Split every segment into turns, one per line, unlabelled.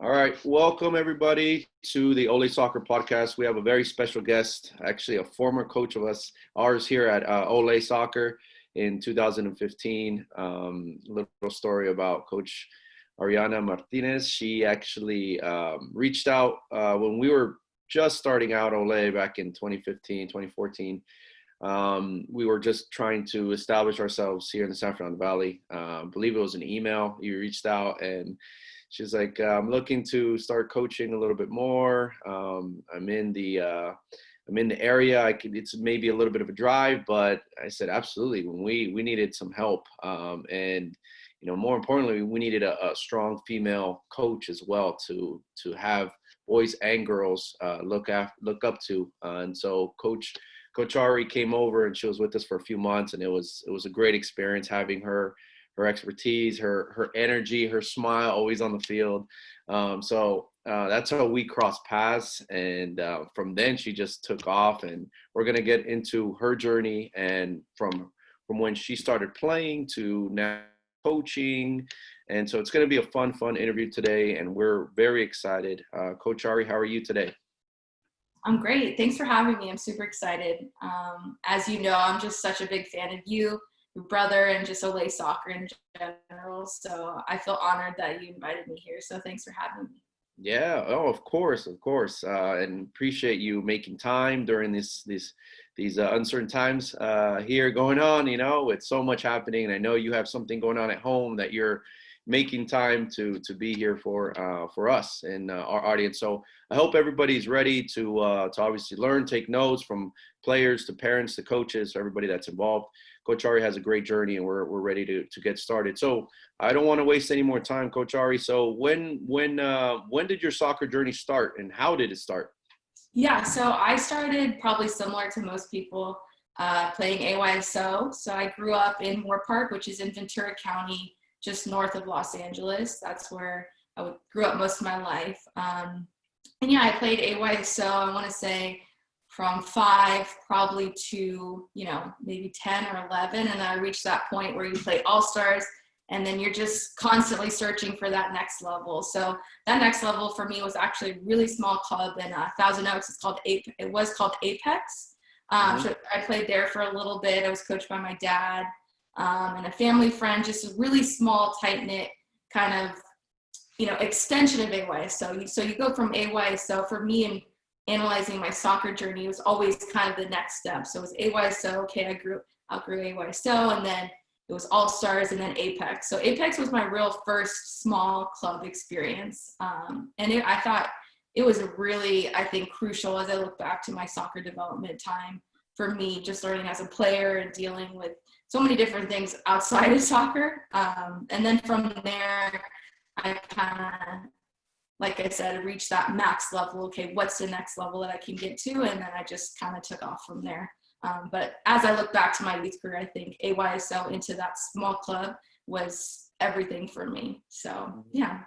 All right, welcome everybody to the Olé Soccer podcast. We have a very special guest, actually a former coach of ours here at Olé Soccer in 2015. Little story about Coach Ariana Martinez. She actually reached out when we were just starting out Olé back in 2015, 2014. We were just trying to establish ourselves here in the San Fernando Valley. I believe it was an email. You reached out and she's like, I'm looking to start coaching a little bit more. I'm in the area. It's maybe a little bit of a drive, but I said, absolutely. When we needed some help. And, more importantly, we needed a strong female coach as well to have boys and girls look up to. And so Coach Ari came over and she was with us for a few months, and it was a great experience having her expertise, her energy, her smile, always on the field. So that's how we crossed paths. And from then she just took off, and we're going to get into her journey and from when she started playing to now coaching. And so it's going to be a fun interview today, and we're very excited. Coach Ari, how are you today?
I'm great. Thanks for having me. I'm super excited. As you know, I'm just such a big fan of you, your brother, and just Olé Soccer in general. So I feel honored that you invited me here. So thanks for having me.
Yeah. Oh, of course. And appreciate you making time during these uncertain times here going on, with so much happening. And I know you have something going on at home that you're making time to be here for us and our audience. So I hope everybody's ready to obviously learn, take notes from players to parents to coaches, everybody that's involved. Coach Ari has a great journey, and we're ready to get started. So I don't want to waste any more time, Coach Ari. So when did your soccer journey start, and how did it start?
Yeah, so I started probably similar to most people, playing AYSO. So I grew up in Moore Park, which is in Ventura County, just north of Los Angeles. That's where I grew up most of my life. And yeah, I played AYSO, I want to say from 5 probably to, maybe 10 or 11. And then I reached that point where you play all-stars, and then you're just constantly searching for that next level. So that next level for me was actually a really small club in Thousand Oaks. It was called Apex. So I played there for a little bit. I was coached by my dad. And a family friend, just a really small, tight-knit kind of, extension of AYSO. So you go from AYSO, for me, and analyzing my soccer journey, it was always kind of the next step. So it was AYSO, okay, I outgrew AYSO, and then it was All-Stars, and then Apex. So Apex was my real first small club experience. I thought it was really, I think, crucial as I look back to my soccer development time for me, just learning as a player and dealing with so many different things outside of soccer. And then from there, I kind of, like I said, reached that max level. Okay, what's the next level that I can get to? And then I just kind of took off from there. But as I look back to my youth career, I think AYSO into that small club was everything for me. So, yeah.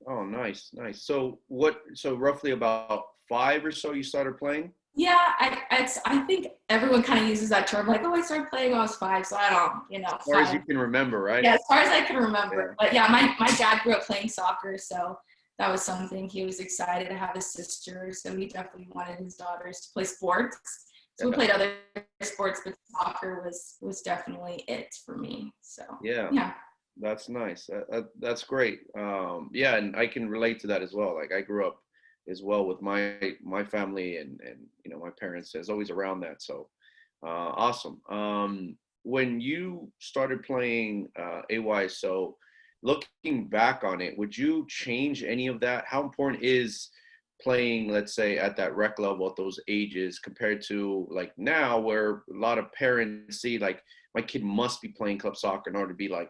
Oh, nice. So roughly about 5 or so you started playing?
Yeah, I think everyone kind of uses that term, like, oh, I started playing when I was 5, so I don't,
As far as you can remember, right?
Yeah, as far as I can remember. Yeah. But yeah, my dad grew up playing soccer, so that was something. He was excited to have a sister, so he definitely wanted his daughters to play sports. So we played other sports, but soccer was definitely it for me. So yeah.
That's nice. That's great. Yeah, and I can relate to that as well. Like I grew up as well with my family and my parents is always around that. So awesome. When you started playing AYSO, looking back on it, would you change any of that? How important is playing, let's say, at that rec level at those ages compared to like now, where a lot of parents see like my kid must be playing club soccer in order to be like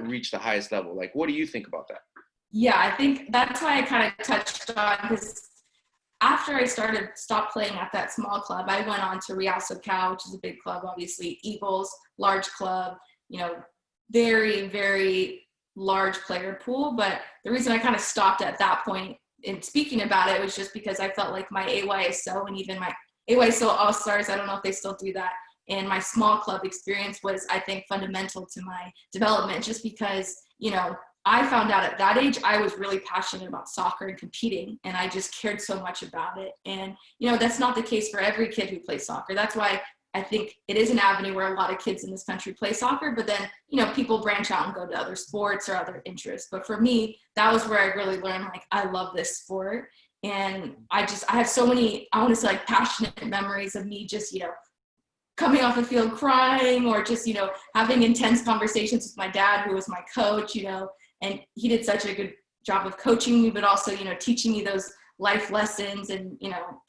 reach the highest level? Like, what do you think about that?
Yeah, I think that's why I kind of touched on, because after I stopped playing at that small club, I went on to Real SoCal, which is a big club, obviously. Eagles, large club, very, very large player pool. But the reason I kind of stopped at that point in speaking about it was just because I felt like my AYSO and even my AYSO All-Stars, I don't know if they still do that, and my small club experience was, I think, fundamental to my development, just because, I found out at that age, I was really passionate about soccer and competing, and I just cared so much about it. And, that's not the case for every kid who plays soccer. That's why I think it is an avenue where a lot of kids in this country play soccer, but then, people branch out and go to other sports or other interests. But for me, that was where I really learned, like, I love this sport. And I have so many, I want to say, like, passionate memories of me just, coming off the field crying, or just, having intense conversations with my dad, who was my coach, and he did such a good job of coaching me, but also, teaching me those life lessons and,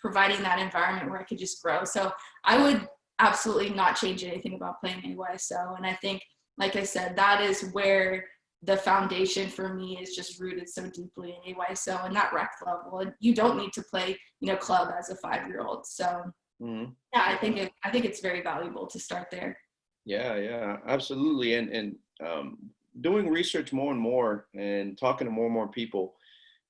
providing that environment where I could just grow. So I would absolutely not change anything about playing AYSO. And I think, like I said, that is where the foundation for me is just rooted so deeply in AYSO and that rec level. And you don't need to play, club as a 5-year-old. So yeah, I think it's very valuable to start there.
Yeah, absolutely. And doing research more and more and talking to more and more people,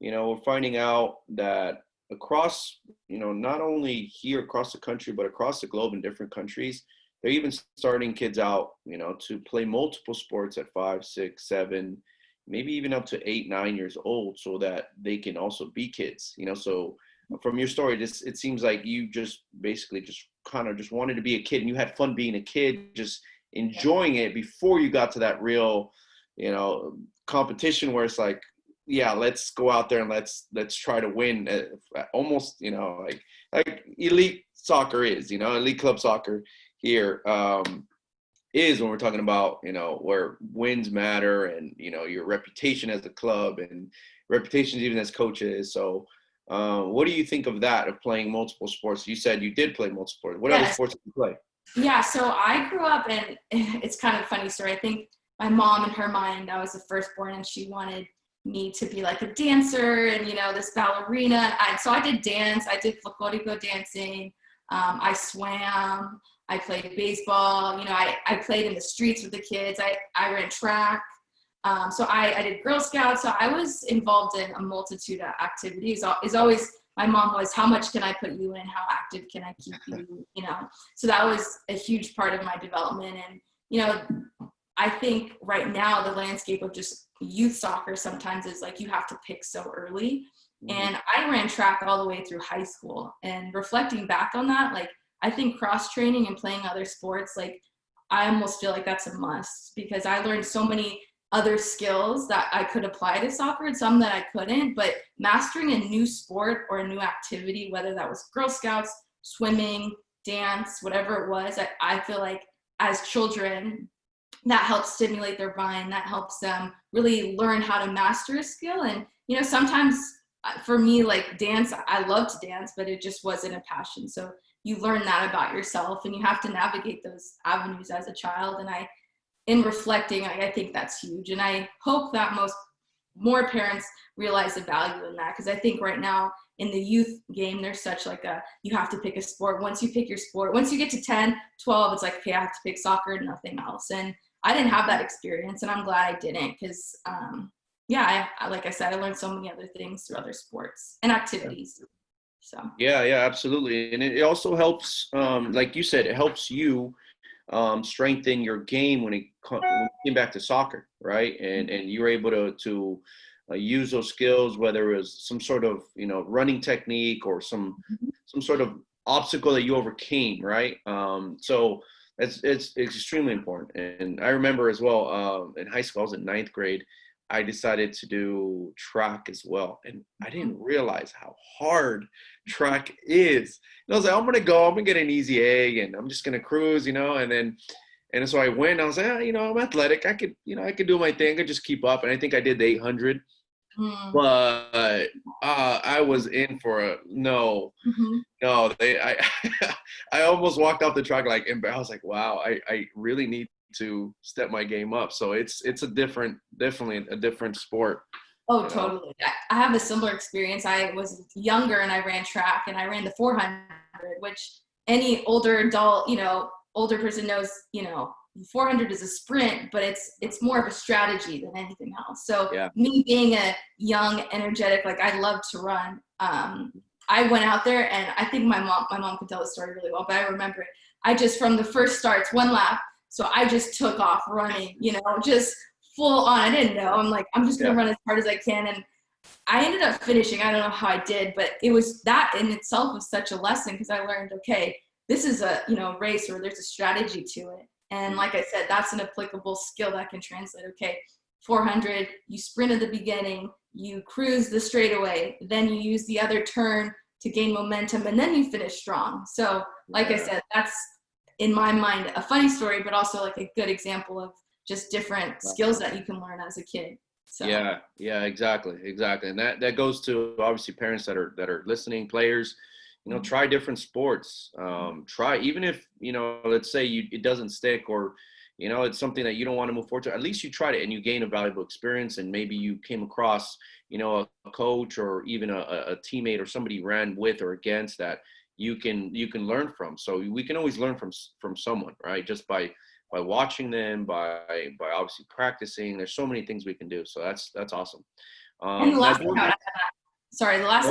we're finding out that across, not only here across the country, but across the globe in different countries, they're even starting kids out, to play multiple sports at 5, 6, 7, maybe even up to 8, 9 years old, so that they can also be kids, So from your story, it seems like you just basically just kind of just wanted to be a kid, and you had fun being a kid, just enjoying it before you got to that real, competition where it's like, yeah, let's go out there and let's try to win, almost, like elite soccer is, elite club soccer here is when we're talking about, where wins matter, and, your reputation as a club and reputations even as coaches. So what do you think of that, of playing multiple sports? You said you did play multiple sports. What other sports did you play?
Yeah, so I grew up, and it's kind of a funny story. I think my mom, in her mind, I was the firstborn, and she wanted me to be like a dancer and, this ballerina. So I did dance. I did flamenco dancing. I swam. I played baseball. I played in the streets with the kids. I ran track. So I did Girl Scouts. So I was involved in a multitude of activities. Is always, my mom was, how much can I put you in? How active can I keep you? So that was a huge part of my development. And, I think right now the landscape of just youth soccer sometimes is like, you have to pick so early. And I ran track all the way through high school, and reflecting back on that, like, I think cross training and playing other sports, like, I almost feel like that's a must, because I learned so many other skills that I could apply to soccer and some that I couldn't. But mastering a new sport or a new activity, whether that was Girl Scouts, swimming, dance, whatever it was, I feel like as children, that helps stimulate their mind, that helps them really learn how to master a skill. And, sometimes for me, like dance, I love to dance, but it just wasn't a passion. So you learn that about yourself, and you have to navigate those avenues as a child. And in reflecting, I think that's huge. And I hope that more parents realize the value in that, because I think right now in the youth game, there's such like you have to pick a sport. Once you pick your sport, once you get to 10, 12, it's like, okay, I have to pick soccer and nothing else. And I didn't have that experience, and I'm glad I didn't, because like I said, I learned so many other things through other sports and activities. So
yeah, absolutely. And it also helps, like you said, it helps you strengthen your game when it came back to soccer, right? And you were able to use those skills, whether it was some sort of, running technique or some sort of obstacle that you overcame, right? So it's extremely important. And I remember as well, in high school, I was in 9th grade, I decided to do track as well. And I didn't realize how hard track is. And I was like, I'm going to get an easy A, and I'm just going to cruise, and so I went, I was like, I'm athletic. I could do my thing. I could just keep up. And I think I did the 800, but I was in for a no. I almost walked off the track like, I was like, wow, I really need to step my game up. So it's definitely a different sport.
Oh, totally. I have a similar experience. I was younger and I ran track, and I ran the 400, which any older adult, older person knows, 400 is a sprint, but it's more of a strategy than anything else. So me being a young, energetic, like I love to run, I went out there, and I think my mom can tell the story really well, but I remember it. I just, from the first starts, one lap, so I just took off running, just full on. I didn't know. I'm like, I'm just going to
Yeah.
run as hard as I can. And I ended up finishing. I don't know how I did, but it was that in itself was such a lesson because I learned, okay, this is a, race where there's a strategy to it. And like I said, that's an applicable skill that can translate. Okay, 400, you sprint at the beginning, you cruise the straightaway, then you use the other turn to gain momentum, and then you finish strong. So like I said, that's in my mind a funny story, but also like a good example of just different skills that you can learn as a kid. So.
Yeah, exactly. And that goes to obviously parents that are listening, players, try different sports. Try, even if, let's say it doesn't stick, or, it's something that you don't want to move forward to, at least you tried it and you gain a valuable experience. And maybe you came across, a coach or even a teammate or somebody you ran with or against that you can learn from. So we can always learn from someone, right? Just by watching them, by obviously practicing. There's so many things we can do. So that's awesome.
And the last thing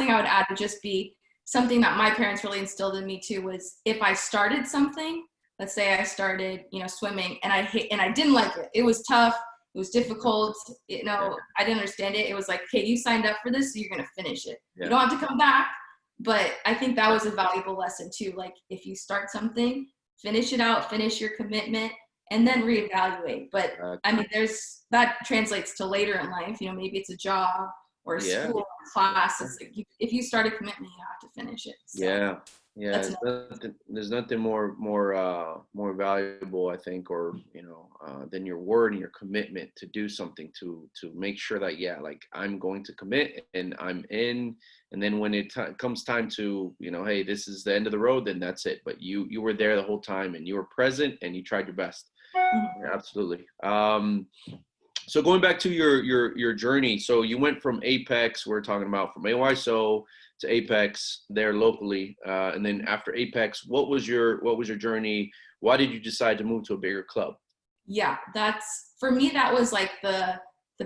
I would add would just be something that my parents really instilled in me too, was if I started something, let's say I started, swimming, and I didn't like it. It was tough. It was difficult. I didn't understand it. It was like, okay, you signed up for this, so you're going to finish it. Yeah. You don't have to come back. But I think that was a valuable lesson too. Like if you start something, finish it out, finish your commitment, and then reevaluate. But I mean, that translates to later in life. Maybe it's a job or a school or class. It's like if you start a commitment, you have to finish it. So
There's nothing more valuable, I think, or than your word and your commitment to do something, to make sure that like I'm going to commit and I'm in. And then when it comes time to hey, this is the end of the road, then that's it. But you were there the whole time and you were present and you tried your best. Yeah, absolutely. So going back to your journey, so you went from Apex, we're talking about, from AYSO to Apex there locally, and then after Apex, what was your journey? Why did you decide to move to a bigger club?
Yeah, for me, that was like the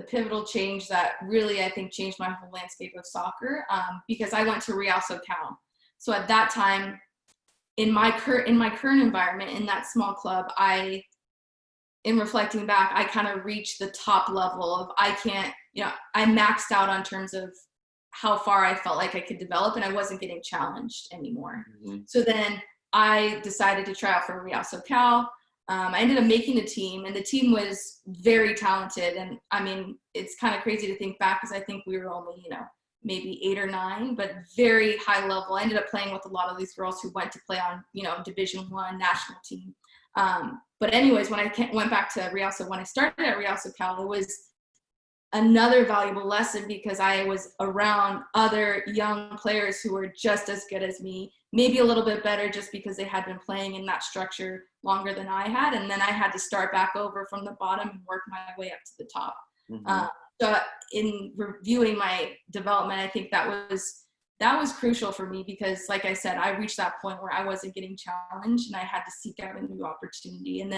pivotal change that really, I think, changed my whole landscape of soccer, because I went to Real SoCal. So at that time, in my current environment, in that small club, in reflecting back, I kind of reached the top level of I maxed out on terms of how far I felt like I could develop, and I wasn't getting challenged anymore. Mm-hmm. So then I decided to try out for Real SoCal. I ended up making the team, and the team was very talented. And I mean, it's kind of crazy to think back because I think we were only, maybe 8 or 9, but very high level. I ended up playing with a lot of these girls who went to play on, Division I national team. But anyways, when I went back to Real, so when I started at Real SoCal, it was another valuable lesson because I was around other young players who were just as good as me, maybe a little bit better just because they had been playing in that structure longer than I had. And then I had to start back over from the bottom and work my way up to the top. Mm-hmm. So in reviewing my development, I think that was crucial for me because, like I said, I reached that point where I wasn't getting challenged and I had to seek out a new opportunity. And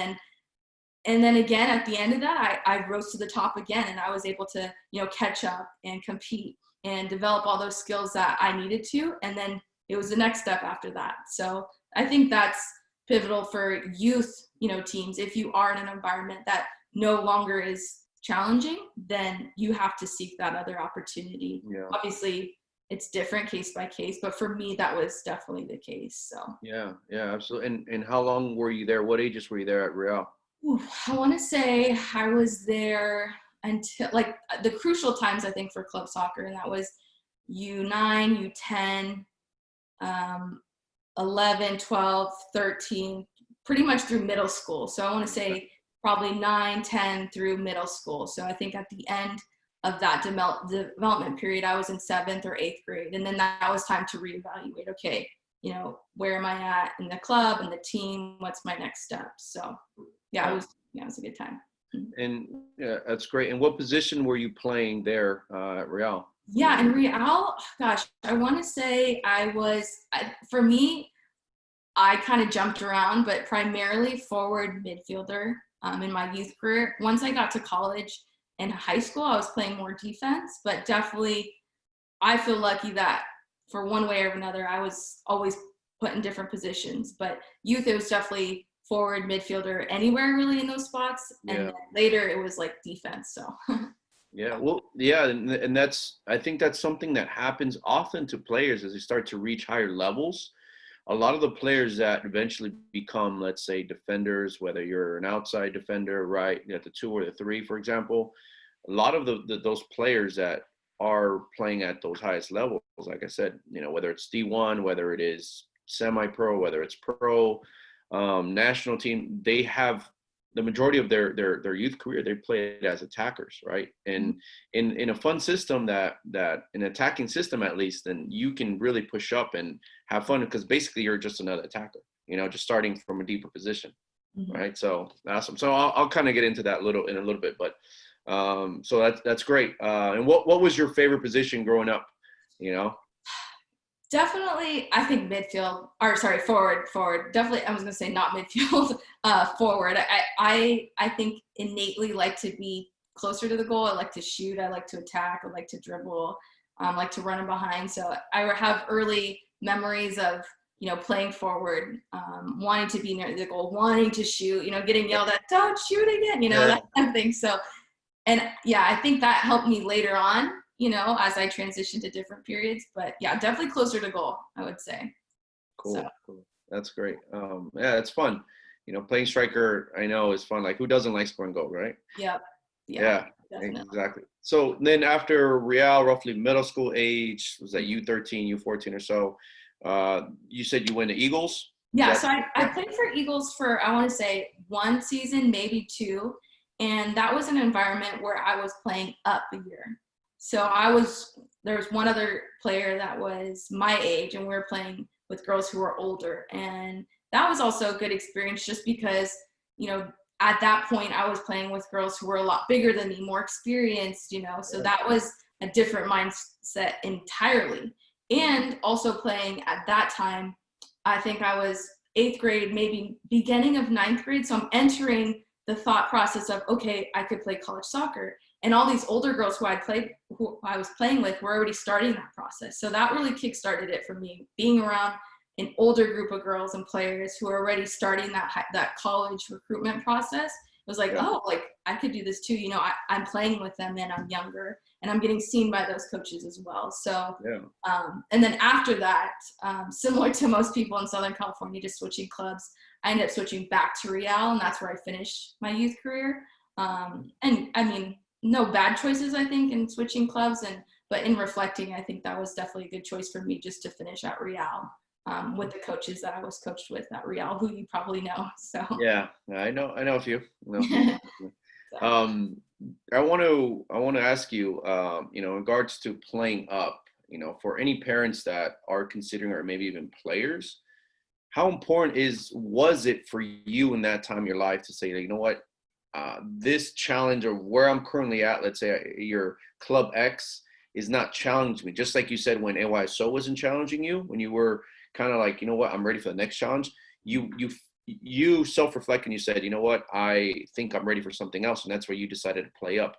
then again, at the end of that, I rose to the top again, and I was able to, catch up and compete and develop all those skills that I needed to. And then it was the next step after that. So I think that's pivotal for youth, teams. If you are in an environment that no longer is challenging, then you have to seek that other opportunity. Yeah. Obviously, it's different case by case, but for me, that was definitely the case. So
yeah, absolutely. And how long were you there? What ages were you there at Real?
I want to say I was there until like the crucial times, I think, for club soccer, and that was U9, U10, 11, 12, 13, pretty much through middle school. So I want to say probably 9, 10 through middle school. So I think at the end of that development period, I was in 7th or 8th grade. And then that was time to reevaluate, okay, where am I at in the club and the team? What's my next step? So yeah, it was a good time.
And yeah, that's great. And what position were you playing there at Real?
Yeah, in Real, gosh, I want to say for me, I kind of jumped around, but primarily forward midfielder in my youth career. Once I got to college and high school, I was playing more defense, but definitely I feel lucky that for one way or another, I was always put in different positions. But youth, it was definitely forward, midfielder, anywhere really in those spots. And
Yeah.
then later it was like defense. So
Yeah, well, yeah, and that's, I think that's something that happens often to players as they start to reach higher levels. A lot of the players that eventually become, let's say, defenders, whether you're an outside defender, right, at the 2 or the 3, for example, a lot of those players that are playing at those highest levels, like I said, whether it's D1, whether it is semi-pro, whether it's pro, national team, they have the majority of their youth career, they played as attackers, right? And in a fun system that an attacking system, at least, then you can really push up and have fun, because basically you're just another attacker, just starting from a deeper position, right? So awesome. So I'll kind of get into that in a little bit, but so that's great. And what was your favorite position growing up?
Definitely, I think midfield, or sorry, forward. Definitely, I was gonna say not midfield, forward. I think innately like to be closer to the goal. I like to shoot. I like to attack. I like to dribble. I like to run in behind. So I have early memories of playing forward, wanting to be near the goal, wanting to shoot. Getting yelled at, "Don't shoot again!" That kind of thing. So, and yeah, I think that helped me later on, as I transitioned to different periods. But yeah, definitely closer to goal, I would say.
Cool.
So.
Cool. That's great. Yeah, it's fun. Playing striker, I know, is fun. Like, who doesn't like scoring goal, right?
Yep.
Yeah,
Definitely.
exactly. So then after Real, roughly middle school age, was that U13, U14 or so, you said you went to Eagles?
Yeah, so I played for Eagles for, I want to say, 1 season, maybe 2. And that was an environment where I was playing up a year. So there was one other player that was my age, and we were playing with girls who were older. And that was also a good experience just because, at that point I was playing with girls who were a lot bigger than me, more experienced, so that was a different mindset entirely. And also playing at that time, I think I was 8th grade, maybe beginning of 9th grade. So I'm entering the thought process of, okay, I could play college soccer. And all these older girls who I was playing with were already starting that process. So that really kickstarted it for me, being around an older group of girls and players who are already starting that college recruitment process. It was like, oh, like I could do this too. I'm playing with them and I'm younger, and I'm getting seen by those coaches as well. So, and then after that, similar to most people in Southern California, just switching clubs, I ended up switching back to Real, and that's where I finished my youth career. And I mean, no bad choices, I think, in switching clubs, but in reflecting, I think that was definitely a good choice for me just to finish at Real. With the coaches that I was coached with at Real, who you probably know. So
yeah, I know a few. I want to ask you, in regards to playing up, for any parents that are considering, or maybe even players, how important was it for you in that time of your life to say, you know what, this challenge, or where I'm currently at, let's say your club X, is not challenging me, just like you said when AYSO wasn't challenging you, when you were kind of like, you know what, I'm ready for the next challenge. You self-reflect and you said, you know what, I think I'm ready for something else, and that's where you decided to play up.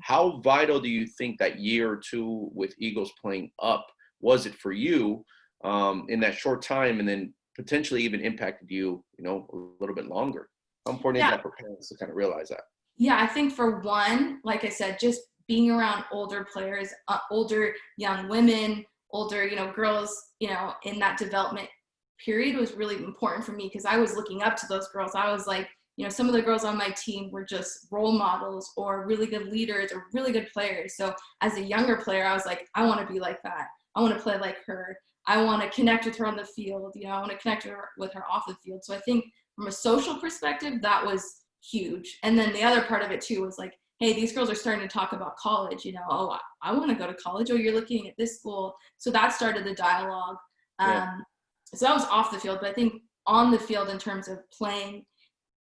How vital do you think that year or two with Eagles playing up was it for you in that short time, and then potentially even impacted you, a little bit longer? How important is that for parents to kind of realize that?
Yeah, I think for one, like I said, just being around older players, older young women, older, girls, in that development period was really important for me, because I was looking up to those girls. I was like, some of the girls on my team were just role models or really good leaders or really good players. So as a younger player, I was like, I want to be like that. I want to play like her. I want to connect with her on the field. I want to connect with her off the field. So I think from a social perspective, that was huge. And then the other part of it too was like, hey, these girls are starting to talk about college, oh, I want to go to college. Oh, you're looking at this school. So that started the dialogue. So that was off the field, but I think on the field in terms of playing,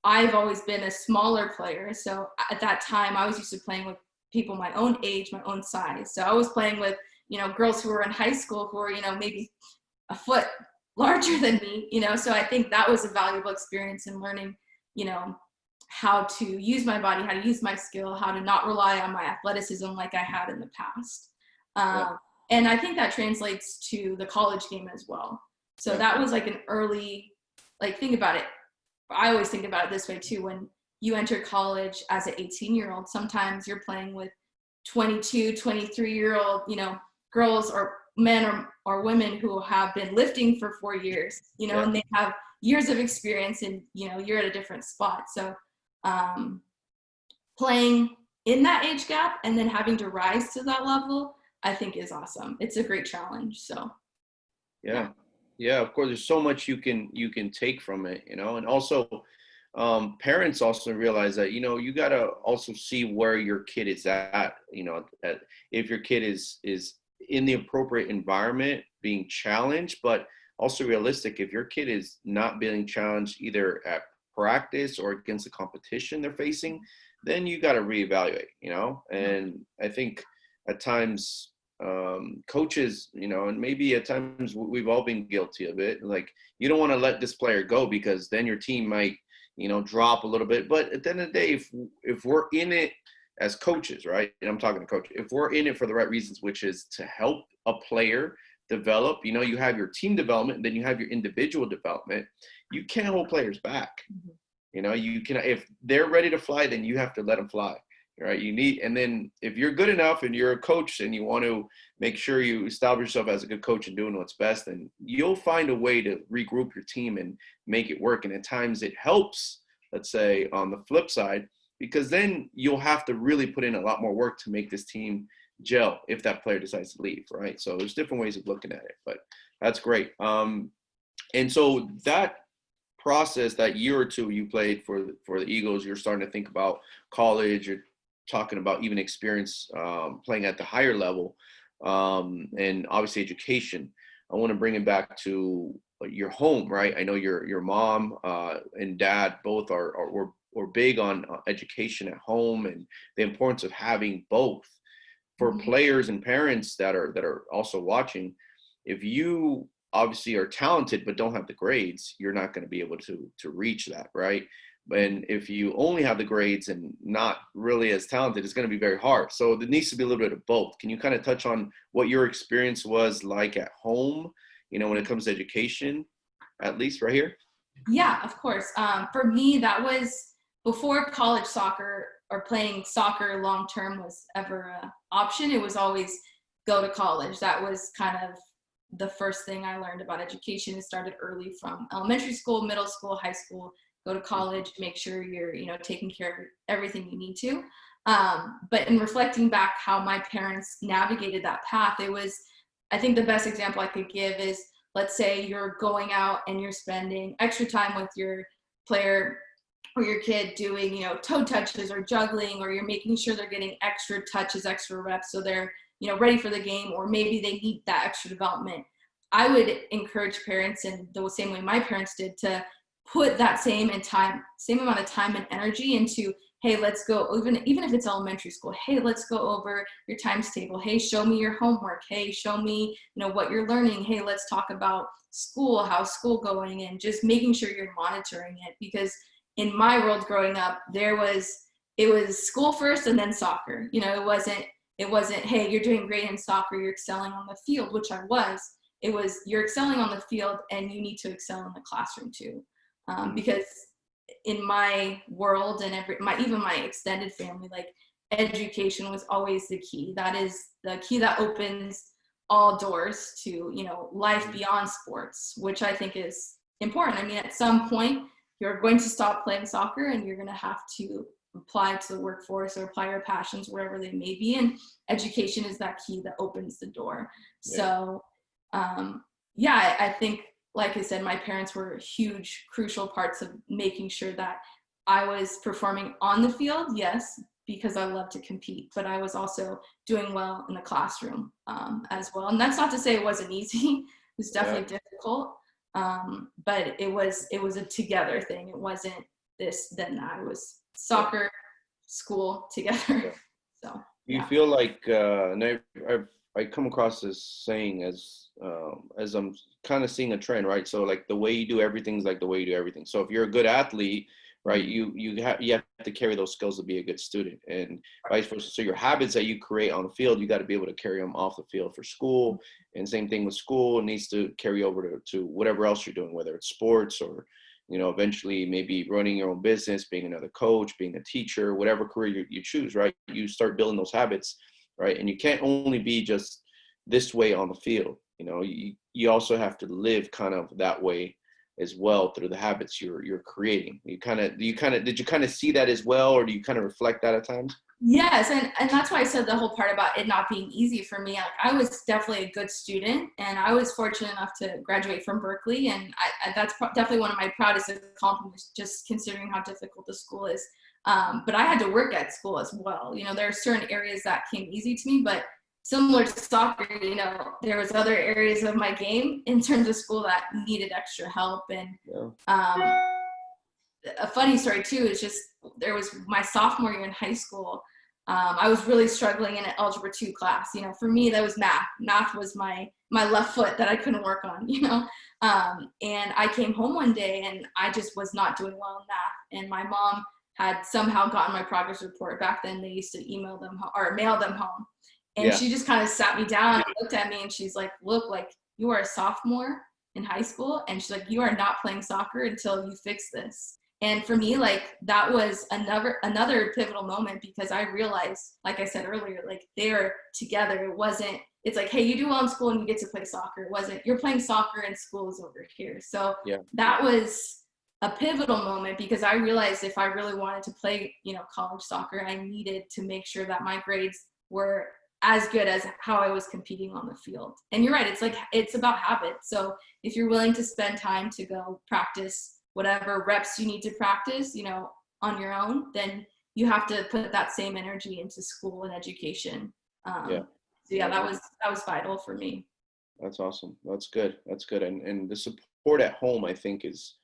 I've always been a smaller player. So at that time, I was used to playing with people my own age, my own size. So I was playing with, girls who were in high school who were, maybe a foot larger than me, so I think that was a valuable experience in learning, how to use my body, how to use my skill, how to not rely on my athleticism like I had in the past. And I think that translates to the college game as well. So that was like an early, think about it. I always think about it this way too. When you enter college as an 18-year-old, sometimes you're playing with 22, 23-year-old, girls or men or women who have been lifting for 4 years,
Yeah.
and they have years of experience, and, you're at a different spot. So playing in that age gap and then having to rise to that level, I think is awesome. It's a great challenge. So
yeah, of course, there's so much you can take from it, and also parents also realize that, you got to also see where your kid is at, if your kid is in the appropriate environment being challenged, but also realistic. If your kid is not being challenged either at practice or against the competition they're facing, then you got to reevaluate, and I think at times coaches, and maybe at times we've all been guilty of it. Like, you don't want to let this player go because then your team might, drop a little bit. But at the end of the day, if we're in it as coaches, right? And I'm talking to coaches, if we're in it for the right reasons, which is to help a player develop, you have your team development, and then you have your individual development. You can't hold players back. You can, if they're ready to fly, then you have to let them fly. Right. And then if you're good enough and you're a coach and you want to make sure you establish yourself as a good coach and doing what's best, then you'll find a way to regroup your team and make it work. And at times it helps, let's say, on the flip side, because then you'll have to really put in a lot more work to make this team gel if that player decides to leave. Right. So there's different ways of looking at it, but that's great. And so that process, that year or two you played for the Eagles, you're starting to think about college, or talking about even experience playing at the higher level, and obviously education. I want to bring it back to your home, right? I know your mom and dad both were big on education at home and the importance of having both. For players and parents that are also watching, if you obviously are talented but don't have the grades, you're not going to be able to reach that, right? And if you only have the grades and not really as talented, it's going to be very hard. So there needs to be a little bit of both. Can you kind of touch on what your experience was like at home, when it comes to education, at least right here?
Yeah, of course. For me, that was before college soccer or playing soccer long-term was ever an option. It was always go to college. That was kind of the first thing I learned about education. It started early, from elementary school, middle school, high school. Go to college, make sure you're, taking care of everything you need to. But in reflecting back how my parents navigated that path, I think the best example I could give is, let's say you're going out and you're spending extra time with your player or your kid doing, toe touches or juggling, or you're making sure they're getting extra touches, extra reps, so they're, ready for the game, or maybe they need that extra development. I would encourage parents, in the same way my parents did, to put that same amount of time and energy into, hey, let's go, even if it's elementary school, hey, let's go over your times table. Hey, show me your homework. Hey, show me, what you're learning. Hey, let's talk about school, how's school going, and just making sure you're monitoring it. Because in my world growing up, it was school first and then soccer. It wasn't, hey, you're doing great in soccer, you're excelling on the field, which I was. It was, you're excelling on the field and you need to excel in the classroom too. Because in my world and even my extended family, like, education was always the key. That is the key that opens all doors to, life beyond sports, which I think is important. I mean, at some point you're going to stop playing soccer and you're going to have to apply to the workforce or apply your passions wherever they may be. And education is that key that opens the door. Yeah. So, I think, like I said, my parents were huge, crucial parts of making sure that I was performing on the field, yes, because I love to compete, but I was also doing well in the classroom as well. And that's not to say it wasn't easy. It was definitely difficult, but it was a together thing. It wasn't this, then that. It was soccer, school, together. So
you feel like, and I come across this saying as I'm kind of seeing a trend, right? So like, the way you do everything is like the way you do everything. So if you're a good athlete, right, you have to carry those skills to be a good student, and vice versa. So your habits that you create on the field, you got to be able to carry them off the field for school. And same thing with school, it needs to carry over to whatever else you're doing, whether it's sports or eventually maybe running your own business, being another coach, being a teacher, whatever career you choose, right? You start building those habits, right? And you can't only be just this way on the field. You also have to live kind of that way as well through the habits you're creating. Did you kind of see that as well, or do you kind of reflect that at times?
Yes, and that's why I said the whole part about it not being easy for me. Like, I was definitely a good student, and I was fortunate enough to graduate from Berkeley, and that's definitely one of my proudest accomplishments, just considering how difficult the school is. But I had to work at school as well. There are certain areas that came easy to me, but similar to soccer, there was other areas of my game in terms of school that needed extra help. And a funny story too is just, there was my sophomore year in high school. I was really struggling in an algebra 2 class. For me, that was math. Math was my left foot that I couldn't work on, and I came home one day and I just was not doing well in math. And my mom had somehow gotten my progress report. Back then they used to email them or mail them home. And she just kind of sat me down and looked at me and she's like, look, like, you are a sophomore in high school. And she's like, you are not playing soccer until you fix this. And for me, like, that was another pivotal moment, because I realized, like I said earlier, like, they're together. It's like, hey, you do well in school and you get to play soccer. It wasn't, you're playing soccer and school is over here. So that was a pivotal moment, because I realized if I really wanted to play, college soccer, I needed to make sure that my grades were as good as how I was competing on the field. And you're right, it's about habit. So if you're willing to spend time to go practice whatever reps you need to practice, on your own, then you have to put that same energy into school and education. So that was vital for me.
That's awesome. That's good. And the support at home, I think, is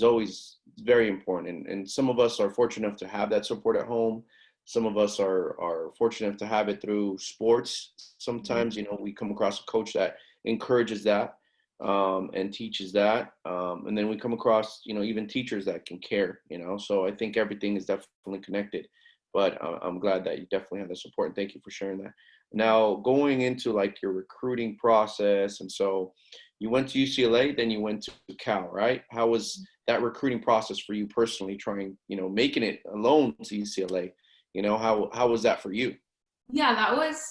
always very important. And some of us are fortunate enough to have that support at home. Some of us are fortunate enough to have it through sports. Sometimes, we come across a coach that encourages that and teaches that. And then we come across, even teachers that can care, So I think everything is definitely connected. But I'm glad that you definitely have the support. And thank you for sharing that. Now, going into like your recruiting process, and so you went to UCLA, then you went to Cal, right? How was that recruiting process for you personally, trying, making it alone to UCLA? How was that for you?
Yeah, that was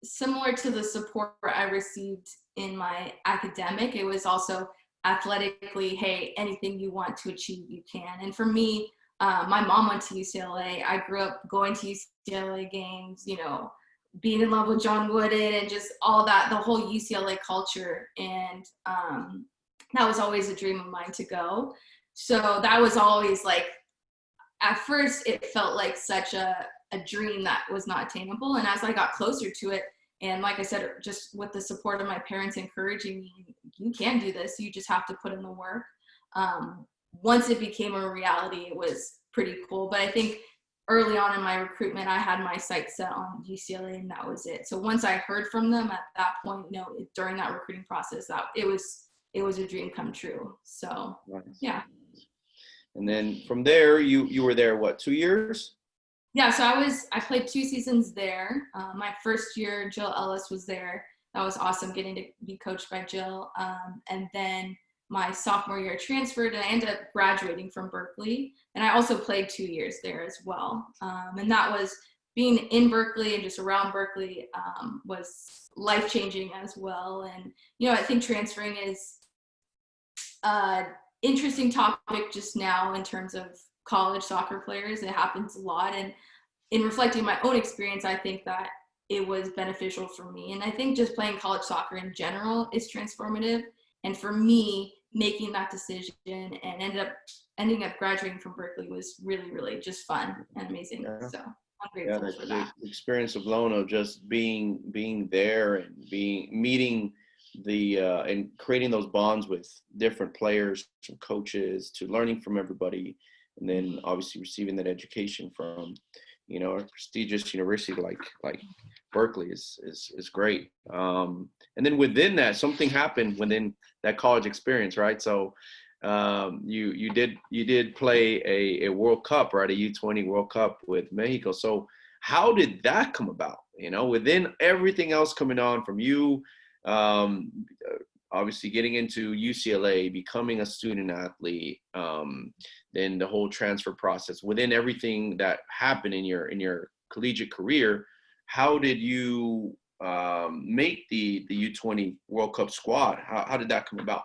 similar to the support I received in my academic. It was also athletically, hey, anything you want to achieve, you can. And for me, my mom went to UCLA. I grew up going to UCLA games, being in love with John Wooden and just all that, the whole UCLA culture. And that was always a dream of mine to go. So that was always like, at first it felt like such a dream that was not attainable. And as I got closer to it, and like I said, just with the support of my parents encouraging me, you can do this, you just have to put in the work. Once it became a reality, it was pretty cool. But I think early on in my recruitment, I had my sights set on UCLA, and that was it. So once I heard from them at that point, during that recruiting process, that it was a dream come true. So yeah.
And then from there, you were there, what, 2 years?
Yeah, so I played 2 seasons there. My first year, Jill Ellis was there. That was awesome, getting to be coached by Jill. And then my sophomore year, I transferred, and I ended up graduating from Berkeley. And I also played 2 years there as well. And that was, being in Berkeley and just around Berkeley was life-changing as well. And, I think transferring is interesting topic just now in terms of college soccer players. It happens a lot, and in reflecting my own experience, I think that it was beneficial for me. And I think just playing college soccer in general is transformative. And for me, making that decision and ending up graduating from Berkeley was really, really just fun and amazing. So I'm grateful for that.
The experience alone of just being there and meeting and creating those bonds with different players and coaches, to learning from everybody, and then obviously receiving that education from, a prestigious university like Berkeley is great. And then within that, something happened within that college experience, right? So you did play a World Cup, right? A U20 World Cup with Mexico. So how did that come about? Within everything else coming on from you, obviously getting into UCLA, becoming a student athlete, then the whole transfer process, within everything that happened in your collegiate career, how did you make the U20 World Cup squad? How did that come about?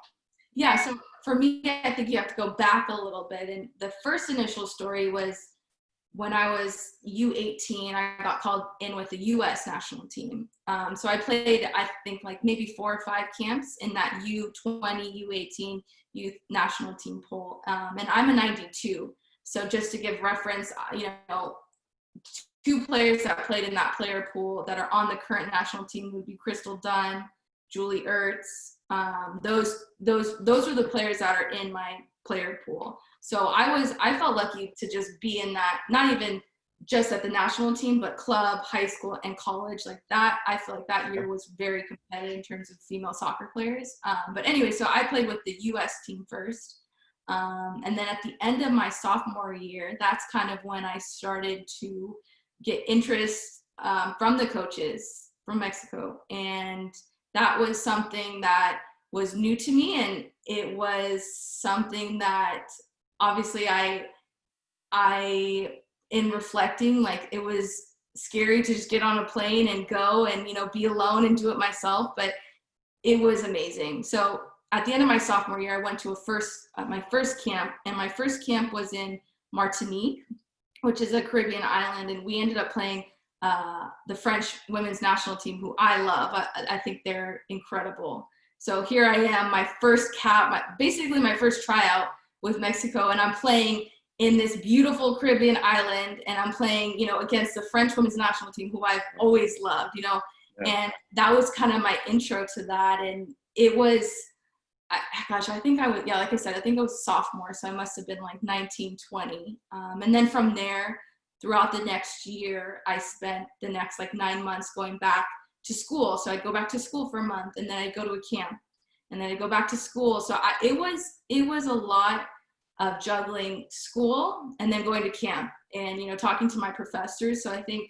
Yeah, so for me, I think you have to go back a little bit. And the first initial story was when I was U18, I got called in with the U.S. national team. So I played, I think, like maybe 4 or 5 camps in that U20, U18 youth national team pool. And I'm a 92. So just to give reference, you know, 2 players that played in that player pool that are on the current national team would be Crystal Dunn, Julie Ertz. Those are the players that are in my player pool. So I felt lucky to just be in that, not even just at the national team, but club, high school, and college. Like that, I feel like that year was very competitive in terms of female soccer players. But anyway, so I played with the U.S. team first. And then at the end of my sophomore year, that's kind of when I started to get interest from the coaches from Mexico. And that was something that was new to me. And it was something that obviously I in reflecting, like it was scary to just get on a plane and go and, you know, be alone and do it myself, but it was amazing. So at the end of my sophomore year, I went to my first camp, and my first camp was in Martinique, which is a Caribbean island, and we ended up playing the French women's national team, who I love. I think they're incredible. So here I am, my first cap, basically my first tryout with Mexico, and I'm playing in this beautiful Caribbean island, and I'm playing, you know, against the French women's national team, who I've always loved, you know, and that was kind of my intro to that. And it was, I think I was, yeah, like I said, I think I was sophomore, so I must have been like 19, 20. And then from there, throughout the next year, I spent the next like 9 months going back to school. So I'd go back to school for a month, and then I'd go to a camp, and then I'd go back to school. So it was a lot of juggling school and then going to camp and, you know, talking to my professors. So I think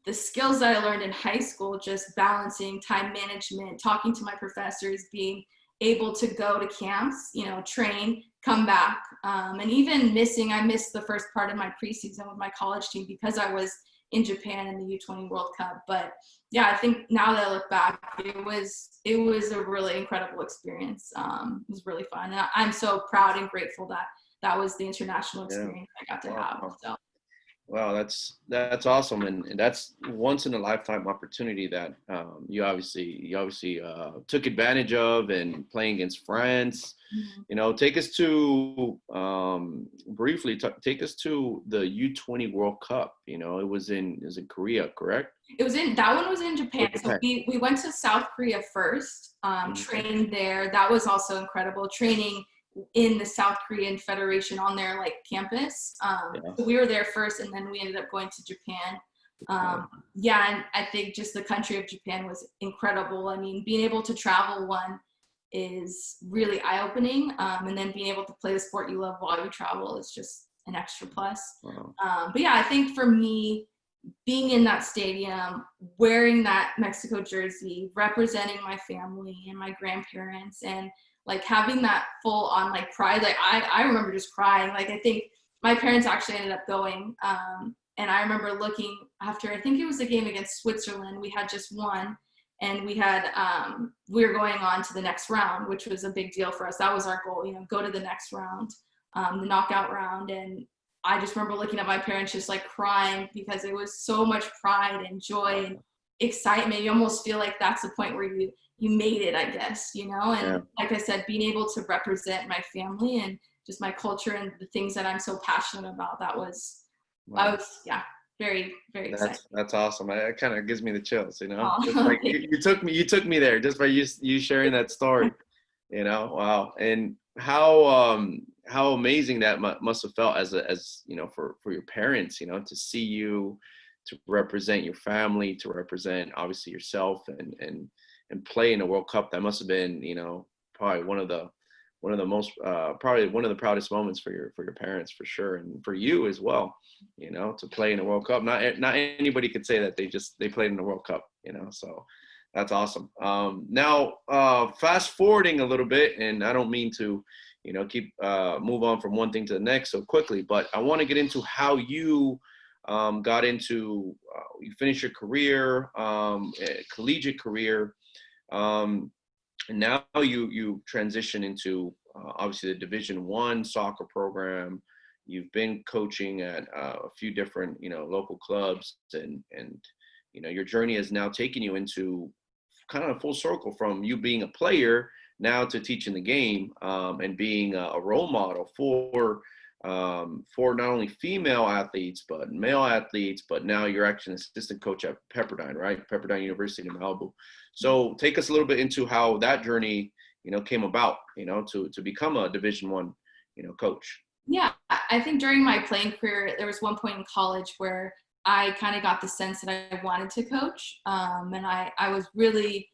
the skills that I learned in high school, just balancing time management, talking to my professors, being able to go to camps, you know, train, come back, and even I missed the first part of my preseason with my college team because I was in Japan in the U20 World Cup. But yeah, I think now that I look back, it was a really incredible experience. It was really fun, and I'm so proud and grateful that that was the international experience I got to have. So.
Wow, that's awesome, and that's once in a lifetime opportunity that you obviously took advantage of, and playing against France.
Mm-hmm.
You know, take us to briefly take us to the U20 World Cup. You know, it was in Korea, correct?
That one was in Japan. So we went to South Korea first, trained there. That was also incredible, training in the South Korean Federation on their like campus. So we were there first, and then we ended up going to Japan. And I think just the country of Japan was incredible. I mean, being able to travel is really eye-opening, and then being able to play the sport you love while you travel is just an extra plus.
Wow.
But yeah, I think for me, being in that stadium, wearing that Mexico jersey, representing my family and my grandparents, and like having that full on like pride, like I remember just crying. Like I think my parents actually ended up going, and I remember looking after, I think it was a game against Switzerland, we had just won, and we were going on to the next round, which was a big deal for us. That was our goal, you know, go to the next round, the knockout round. And I just remember looking at my parents just like crying, because it was so much pride and joy and excitement. You almost feel like that's the point where you made it, I guess, you know. And like I said, being able to represent my family and just my culture and the things that I'm so passionate about, I was very, very excited.
That's awesome. It kind of gives me the chills, you know.
Oh,
just like you took me there just by you sharing that story, you know. Wow. And how amazing that must have felt as you know, for your parents, you know, to see you, to represent your family, to represent obviously yourself, and play in a World Cup. That must have been, you know, probably one of the most probably one of the proudest moments for your parents, for sure, and for you as well, you know, to play in a World Cup. Not anybody could say that they played in the World Cup, you know. So That's awesome. Now, fast forwarding a little bit, and I don't mean to, keep move on from one thing to the next so quickly, but I want to get into how you got into, you finished your career, collegiate career, and now you transition into obviously the Division I soccer program. You've been coaching at a few different, local clubs, and your journey has now taken you into kind of a full circle from you being a player now to teaching the game, and being a role model for not only female athletes but male athletes. But now you're actually an assistant coach at Pepperdine, right? Pepperdine University in Malibu. So take us a little bit into how that journey, came about, to become a Division I, coach.
Yeah, I think during my playing career, there was one point in college where I kind of got the sense that I wanted to coach. And I was really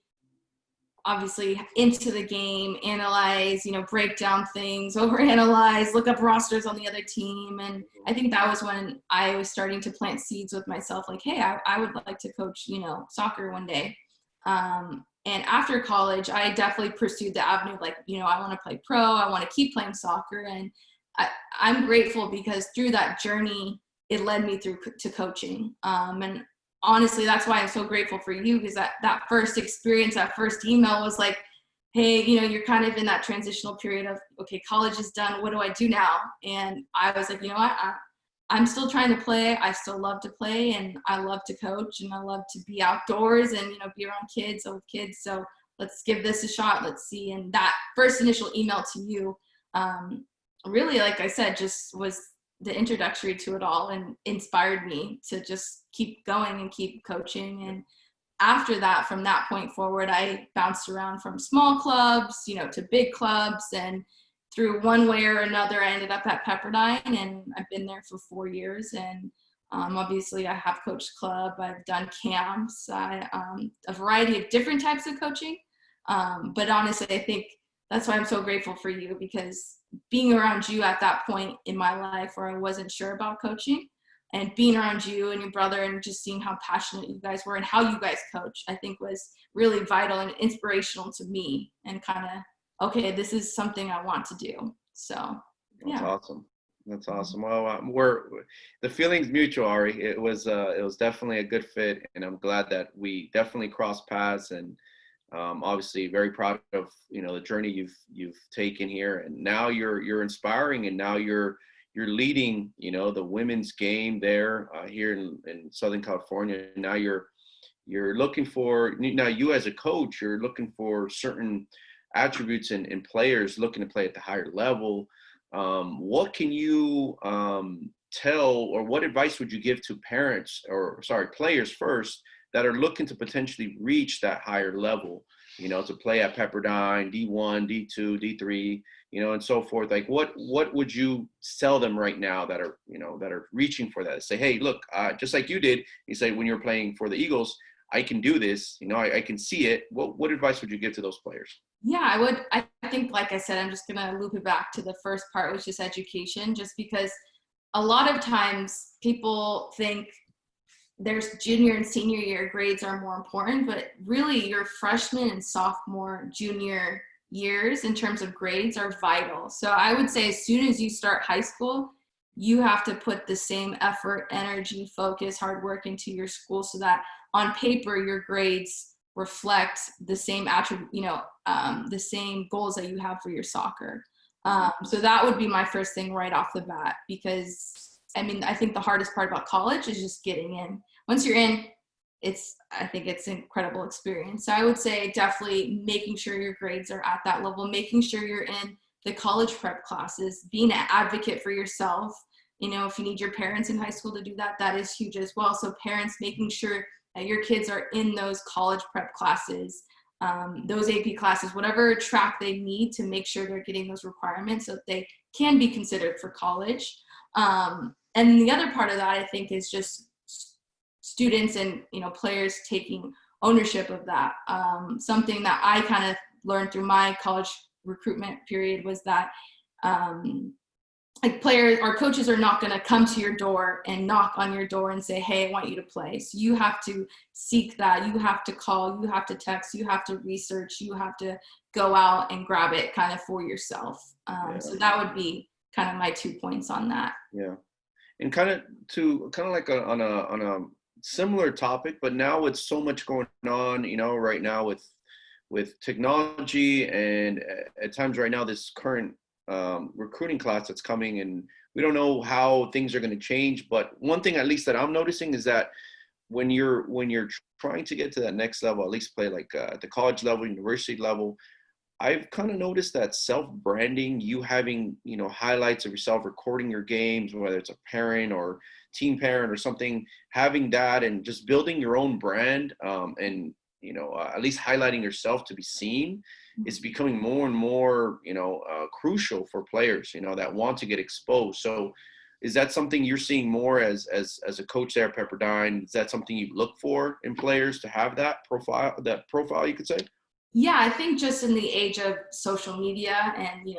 obviously into the game, analyze, break down things, overanalyze, look up rosters on the other team. And I think that was when I was starting to plant seeds with myself, like, hey, I would like to coach, soccer one day. And after college, I definitely pursued the avenue of, like, I want to play pro, I want to keep playing soccer. And I'm grateful because through that journey, it led me through to coaching. And honestly, that's why I'm so grateful for you, because that first experience, that first email was like, hey, you're kind of in that transitional period of, okay, college is done. What do I do now? And I was like, I'm still trying to play. I still love to play, and I love to coach, and I love to be outdoors and, be around kids, so with kids. So let's give this a shot. Let's see. And that first initial email to you, really, like I said, just was the introductory to it all and inspired me to just keep going and keep coaching. And after that, from that point forward, I bounced around from small clubs, to big clubs, and through one way or another, I ended up at Pepperdine, and I've been there for 4 years. And obviously I have coached club, I've done camps, a variety of different types of coaching. But honestly, I think that's why I'm so grateful for you, because being around you at that point in my life where I wasn't sure about coaching, and being around you and your brother and just seeing how passionate you guys were and how you guys coach, I think was really vital and inspirational to me, and kind of, okay, this is something I want to do. So, yeah.
That's awesome. That's awesome. Well, the feeling's mutual, Ari. It was definitely a good fit, and I'm glad that we definitely crossed paths. And obviously very proud of, the journey you've taken here, and now you're inspiring, and now you're leading, the women's game there here in Southern California. Now you're looking for, now you as a coach, you're looking for certain attributes in players looking to play at the higher level. What can you tell, or what advice would you give to players first, that are looking to potentially reach that higher level, to play at Pepperdine, D1, D2, D3, and so forth? Like, what would you tell them right now that are reaching for that? Say, hey, look, just like you did, you say when you're playing for the Eagles, I can do this, I can see it. What advice would you give to those players?
Yeah, I would. I think, like I said, I'm just going to loop it back to the first part, which is education, just because a lot of times people think there's junior and senior year grades are more important, but really your freshman and sophomore, junior years in terms of grades are vital. So I would say as soon as you start high school, you have to put the same effort, energy, focus, hard work into your school, so that on paper your grades reflect the same attribute, the same goals that you have for your soccer. So that would be my first thing right off the bat, because I think the hardest part about college is just getting in. Once you're in, I think it's an incredible experience. So I would say definitely making sure your grades are at that level, making sure you're in the college prep classes, being an advocate for yourself. If you need your parents in high school to do that, that is huge as well. So parents making sure that your kids are in those college prep classes, those AP classes, whatever track they need to make sure they're getting those requirements so that they can be considered for college. And the other part of that, I think, is just students and, players taking ownership of that. Something that I kind of learned through my college recruitment period was that like players or coaches are not going to come to your door and knock on your door and say, hey, I want you to play. So you have to seek that. You have to call, you have to text, you have to research, you have to go out and grab it kind of for yourself. So that would be kind of my 2 points on that.
Yeah. And kind of like on a similar topic, but now with so much going on, right now with technology, and at times right now, this current recruiting class that's coming, and we don't know how things are going to change. But one thing, at least, that I'm noticing is that when you're trying to get to that next level, at least play like at the college level, university level, I've kind of noticed that self-branding, you having, highlights of yourself, recording your games, whether it's a parent or team parent or something, having that and just building your own brand, and, at least highlighting yourself to be seen, is becoming more and more, crucial for players, that want to get exposed. So is that something you're seeing more as a coach there at Pepperdine? Is that something you look for in players, to have that profile, you could say?
Yeah, I think just in the age of social media and,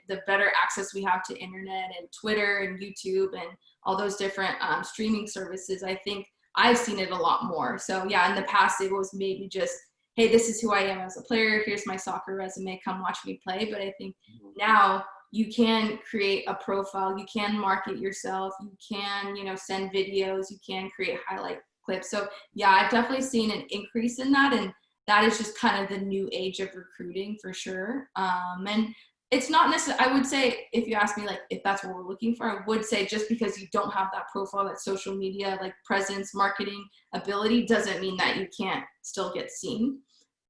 the better access we have to internet and Twitter and YouTube and all those different streaming services, I think I've seen it a lot more. So yeah, in the past it was maybe just, hey, this is who I am as a player. Here's my soccer resume. Come watch me play. But I think now you can create a profile. You can market yourself. You can, send videos. You can create highlight clips. So yeah, I've definitely seen an increase in that. And that is just kind of the new age of recruiting for sure. And it's not necessarily, I would say, if you ask me, like, if that's what we're looking for, I would say just because you don't have that profile, that social media, like presence, marketing ability, doesn't mean that you can't still get seen.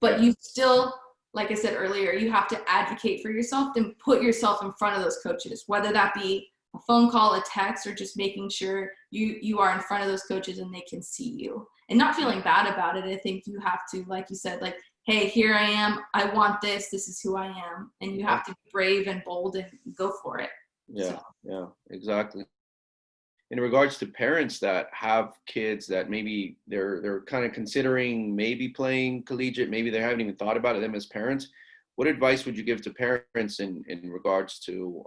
But you still, like I said earlier, you have to advocate for yourself and put yourself in front of those coaches, whether that be a phone call, a text, or just making sure you are in front of those coaches and they can see you. And not feeling bad about it. I think you have to, like you said, like, hey, here I am. I want this. This is who I am. And you have to be brave and bold and go for it.
Yeah, yeah, exactly. In regards to parents that have kids that maybe they're kind of considering maybe playing collegiate, maybe they haven't even thought about it, them as parents, what advice would you give to parents in regards to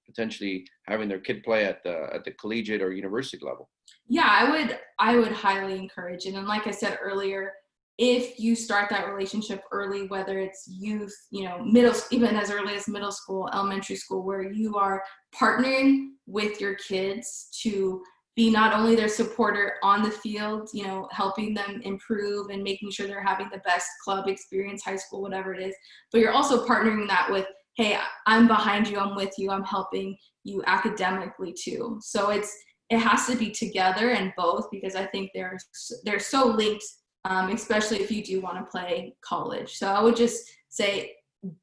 potentially having their kid play at the collegiate or university level?
Yeah, I would highly encourage it. And like I said earlier, if you start that relationship early, whether it's youth, middle, even as early as middle school, elementary school, where you are partnering with your kids to be not only their supporter on the field, helping them improve and making sure they're having the best club experience, high school, whatever it is, but you're also partnering that with, hey, I'm behind you, I'm with you, I'm helping you academically too. So it has to be together and both, because I think they're so linked, especially if you do want to play college. So I would just say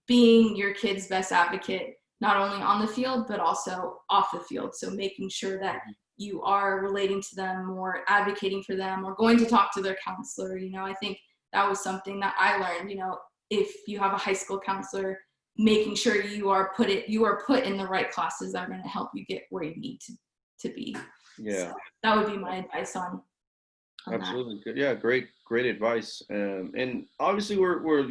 being your kid's best advocate, not only on the field, but also off the field. So making sure that you are relating to them or advocating for them or going to talk to their counselor. I think that was something that I learned, if you have a high school counselor, making sure you are put in the right classes that are going to help you get where you need to be.
Yeah.
So that would be my advice on
Absolutely.
that.
Good. Yeah. Great advice. And obviously we're,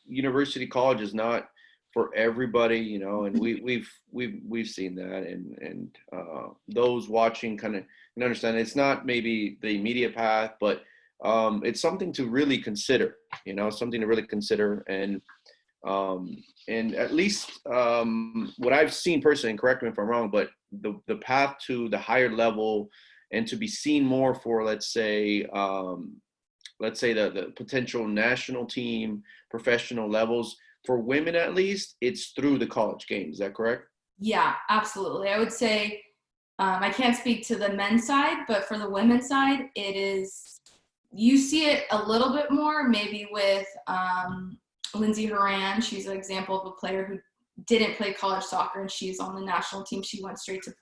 university college is not for everybody, and we've seen that, and those watching kind of can understand it's not maybe the immediate path, but it's something to really consider, and at least what I've seen personally, and correct me if I'm wrong, but the path to the higher level and to be seen more for, let's say the potential national team, professional levels, for women at least, it's through the college game. Is that correct?
Yeah, absolutely. I would say I can't speak to the men's side, but for the women's side, you see it a little bit more maybe with Lindsey Horan. She's an example of a player who didn't play college soccer and she's on the national team. She went straight to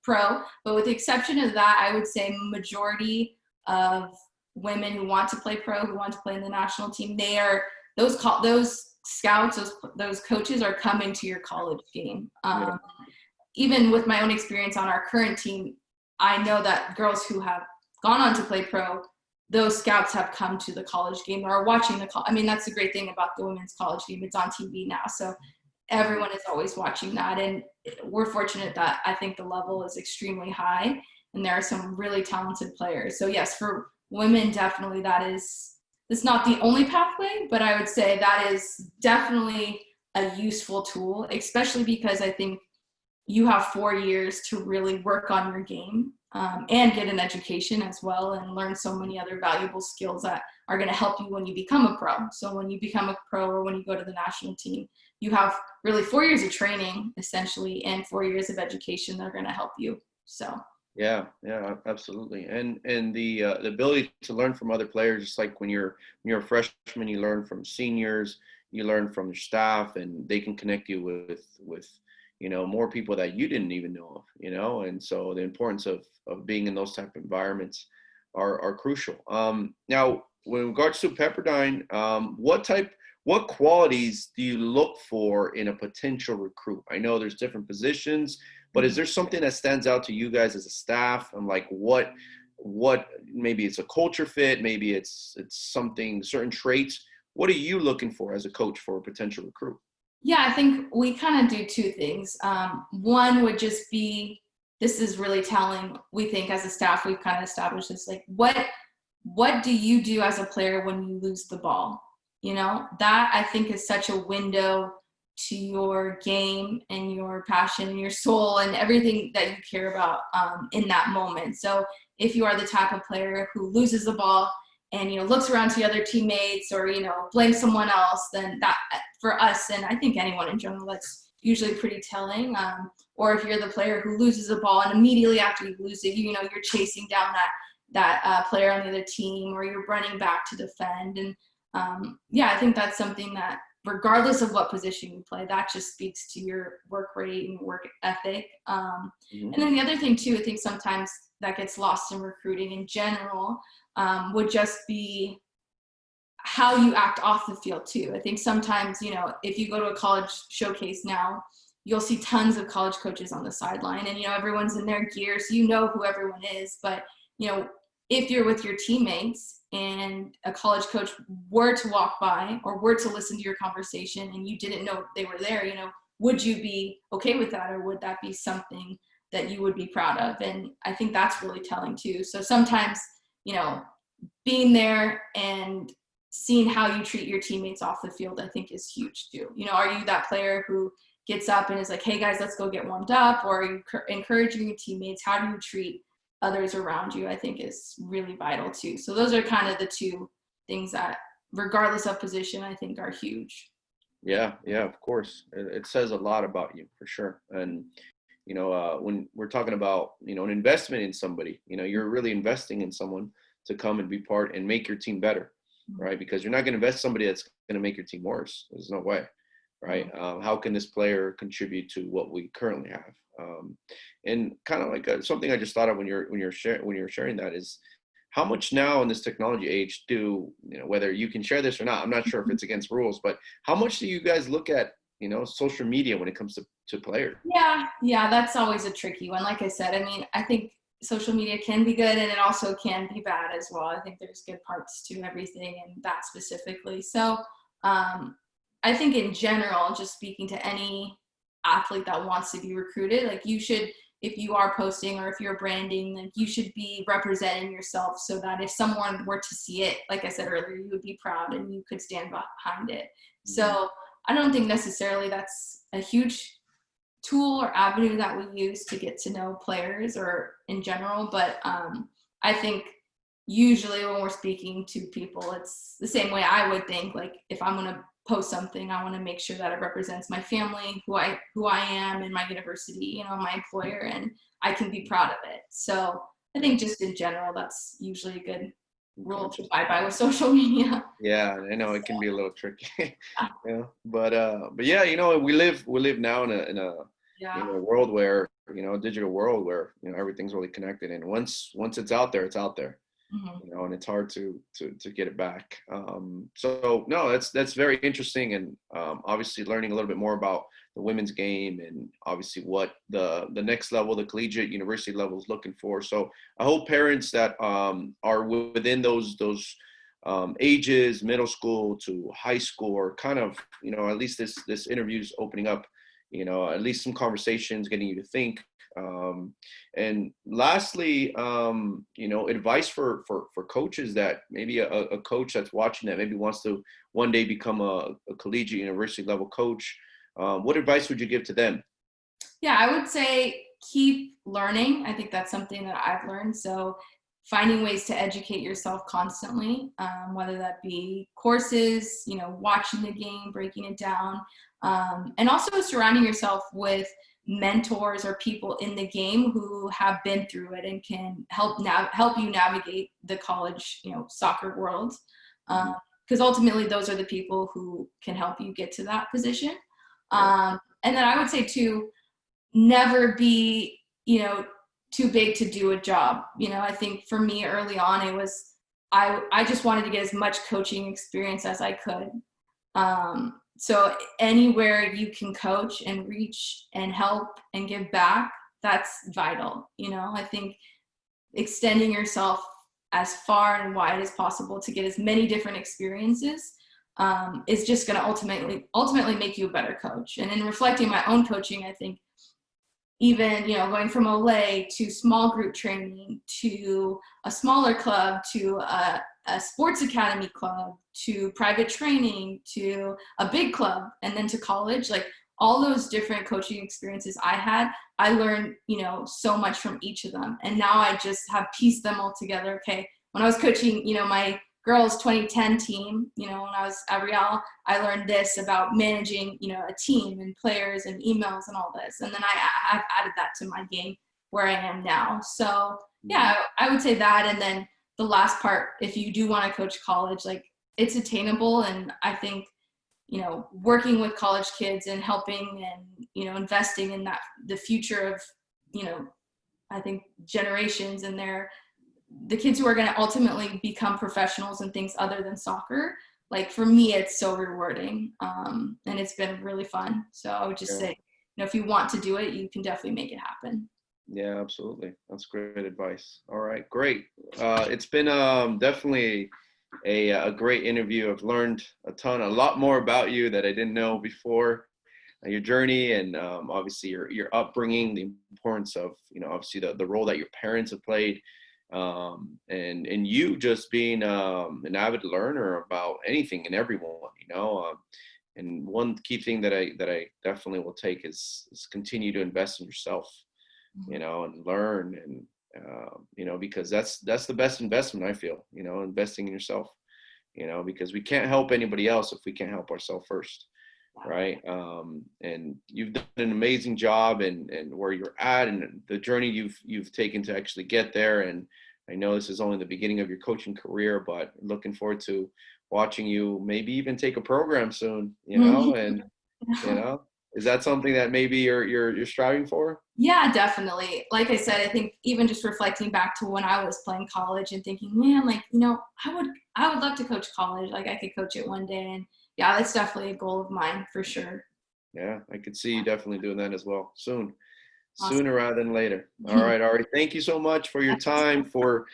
pro. But with the exception of that, I would say majority of women who want to play pro, who want to play in the national team, those scouts, those coaches are coming to your college game. Even with my own experience on our current team, I know that girls who have gone on to play pro, those scouts have come to the college game or are watching that's the great thing about the women's college game. It's on TV now. So everyone is always watching that. And we're fortunate that I think the level is extremely high and there are some really talented players. So yes, for women, definitely it's not the only pathway, but I would say that is definitely a useful tool, especially because I think you have 4 years to really work on your game, and get an education as well and learn so many other valuable skills that are going to help you when you become a pro. So when you become a pro or when you go to the national team, you have really 4 years of training essentially and 4 years of education that are going to help you. So
yeah, absolutely. And the ability to learn from other players, just like when you're a freshman, you learn from seniors, you learn from your staff, and they can connect you with more people that you didn't even know of, and so the importance of being in those type of environments are crucial. Now, with regards to Pepperdine, what qualities do you look for in a potential recruit? I know there's different positions, but is there something that stands out to you guys as a staff? And like what maybe it's a culture fit, maybe it's something, certain traits. What are you looking for as a coach for a potential recruit?
yeah, I think we kind of do two things. One would just be, this is really telling, we think as a staff, we've kind of established this, like what do you do as a player when you lose the ball? That I think is such a window to your game and your passion and your soul and everything that you care about in that moment. So if you are the type of player who loses the ball and looks around to the other teammates or blames someone else, then that for us, and I think anyone in general, that's usually pretty telling. Or if you're the player who loses the ball and immediately after you lose it, you're chasing down that player on the other team, or you're running back to defend. And I think that's something that, regardless of what position you play, that just speaks to your work rate and work ethic. And then the other thing too, I think sometimes that gets lost in recruiting in general, would just be how you act off the field too. I think sometimes, if you go to a college showcase now, you'll see tons of college coaches on the sideline and, everyone's in their gear, so who everyone is. But, if you're with your teammates and a college coach were to walk by or were to listen to your conversation and you didn't know they were there, would you be okay with that? Or would that be something that you would be proud of? And I think that's really telling too. So sometimes, being there and seeing how you treat your teammates off the field, I think is huge too. Are you that player who gets up and is like, hey guys, let's go get warmed up? Or are you encouraging your teammates? How do you treat others around you? I think is really vital too. So those are kind of the two things that, regardless of position, I think are huge.
Yeah, of course. It says a lot about you for sure. And, when we're talking about, an investment in somebody, you're really investing in someone to come and be part and make your team better, right? Because you're not going to invest somebody that's going to make your team worse. There's no way, right? How can this player contribute to what we currently have? And kind of like something I just thought of when you're sharing that is, how much now in this technology age do, whether you can share this or not, I'm not sure if it's against rules, but how much do you guys look at, social media when it comes to players?
Yeah, that's always a tricky one. Like I said, I think social media can be good and it also can be bad as well. I think there's good parts to everything and that specifically. So I think in general, just speaking to any athlete that wants to be recruited, like you should, if you are posting or if you're branding, like you should be representing yourself so that if someone were to see it, like I said earlier, you would be proud and you could stand behind it. So I don't think necessarily that's a huge tool or avenue that we use to get to know players or in general, but I think usually when we're speaking to people, it's the same way I would think. Like if I'm going to post something, I want to make sure that it represents my family, who I am, and my university, my employer, and I can be proud of it. So I think just in general, that's usually a good rule to abide by with social media.
Yeah, I know it can be a little tricky. But yeah, we live now in a world where, a digital world where, everything's really connected, and once it's out there, it's out there. And it's hard to get it back. So no, that's very interesting, and obviously learning a little bit more about the women's game and obviously what the next level, the collegiate university level is looking for. So I hope parents that are within those ages, middle school to high school, or kind of, at least this interview is opening up, at least some conversations, getting you to think. And lastly, advice for coaches that maybe a coach that's watching that maybe wants to one day become a collegiate university level coach. What advice would you give to them?
Yeah, I would say keep learning. I think that's something that I've learned. So finding ways to educate yourself constantly, whether that be courses, watching the game, breaking it down, and also surrounding yourself with mentors or people in the game who have been through it and can help you navigate the college, soccer world. Because ultimately those are the people who can help you get to that position. And then I would say too, never be, too big to do a job. I think for me early on, it was, I just wanted to get as much coaching experience as I could. So anywhere you can coach and reach and help and give back, that's vital. I think extending yourself as far and wide as possible to get as many different experiences is just going to ultimately make you a better coach. And in reflecting my own coaching, I think even, going from Olé to small group training to a smaller club to a sports academy club to private training to a big club and then to college, like all those different coaching experiences I had, I learned, so much from each of them. And now I just have pieced them all together. Okay, when I was coaching, my girls 2010 team, when I was at Real, I learned this about managing, a team and players and emails and all this. And then I've added that to my game where I am now. So yeah, I would say that. And then the last part, if you do want to coach college, like it's attainable. And I think, working with college kids and helping and, investing in the future of, I think generations and the kids who are going to ultimately become professionals and things other than soccer. Like for me, it's so rewarding. And it's been really fun. So I would just say, if you want to do it, you can definitely make it happen.
Yeah, absolutely. That's great advice. All right, great. It's been definitely a great interview. I've learned a lot more about you that I didn't know before, your journey, and obviously your upbringing, the importance of, obviously the role that your parents have played, and you just being an avid learner about anything and everyone, and one key thing that I definitely will take is continue to invest in yourself, and learn, and because that's the best investment, I feel, investing in yourself, because we can't help anybody else if we can't help ourselves first. Right. And you've done an amazing job and where you're at and the journey you've taken to actually get there. And I know this is only the beginning of your coaching career, but looking forward to watching you maybe even take a program soon, and, is that something that maybe you're striving for?
Yeah, definitely. Like I said, I think even just reflecting back to when I was playing college and thinking, man, like, I would love to coach college. Like I could coach it one day. And yeah, that's definitely a goal of mine for sure.
Yeah, I could see you definitely doing that as well soon.
Awesome.
Sooner rather than later. All right, Ari. Thank you so much for your time, for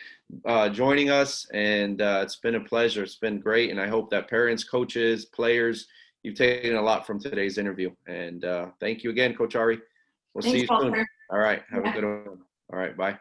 joining us. And it's been a pleasure. It's been great. And I hope that parents, coaches, players, you've taken a lot from today's interview. And thank you again, Coach Ari. We'll see you soon. All right. Have a good one. All right. Bye.